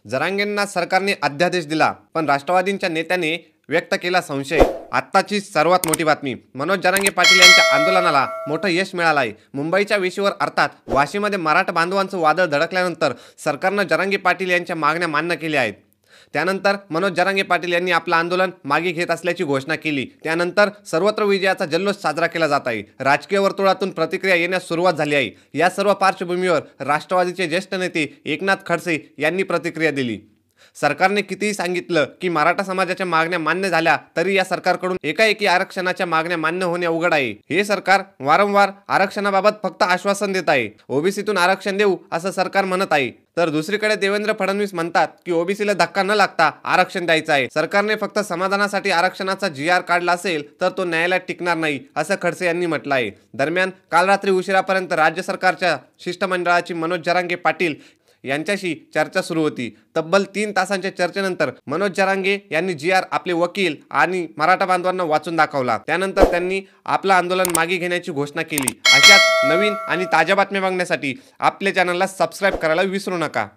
जरांगेंना सरकारने अध्यादेश दिला, पण राष्ट्रवादीच्या नेत्याने व्यक्त केला संशय। आत्ताची सर्वात मोठी बातमी, मनोज जरांगे पाटील यांच्या आंदोलनाला मोठं यश मिळालं आहे। मुंबईच्या वेशीवर अर्थात वाशीमध्ये मराठा बांधवांचं वादळ धडकल्यानंतर सरकारनं जरांगे पाटील यांच्या मागण्या मान्य केल्या आहेत। त्यानंतर मनोज जरांगे पाटील यांनी आपलं आंदोलन मागे घेत असल्याची घोषणा केली। त्यानंतर सर्वत्र विजयाचा जल्लोष साजरा केला जात आहे। राजकीय वर्तुळातून प्रतिक्रिया येण्यास सुरुवात झाली आहे। या सर्व पार्श्वभूमीवर राष्ट्रवादीचे ज्येष्ठ नेते एकनाथ खडसे यांनी प्रतिक्रिया दिली। सरकारने कितीही सांगितलं की मराठा समाजाच्या मागण्या मान्य झाल्या तरी या सरकारकडून एकाएकी आरक्षणाच्या मागण्या मान्य होणे अवघड आहे। हे सरकार वारंवार आरक्षणाबाबत फक्त आश्वासन देत आहे। ओबीसीतून आरक्षण देऊ असं सरकार म्हणत आहे, तर दुसरीकडे देवेंद्र फडणवीस म्हणतात की ओबीसीला धक्का न लागता आरक्षण द्यायचं आहे। सरकारने फक्त समाधानासाठी आरक्षणाचा GR काढला असेल तर तो न्यायालयात टिकणार नाही, असं खडसे यांनी म्हटलं आहे। दरम्यान काल रात्री उशिरापर्यंत राज्य सरकारच्या शिष्टमंडळाची मनोज जरांगे पाटील यांच्याशी चर्चा सुरू होती। तब्बल 3 तासांच्या चर्चेनंतर मनोज जरांगे यांनी GR आपले वकील आणि मराठा बांधवांना वाचून दाखवला। त्यानंतर त्यांनी आपलं आंदोलन मागे घेण्याची घोषणा केली। अशाच नवीन आणि ताज्या बातम्या बघण्यासाठी आपल्या चॅनलला सबस्क्राईब करायला विसरू नका।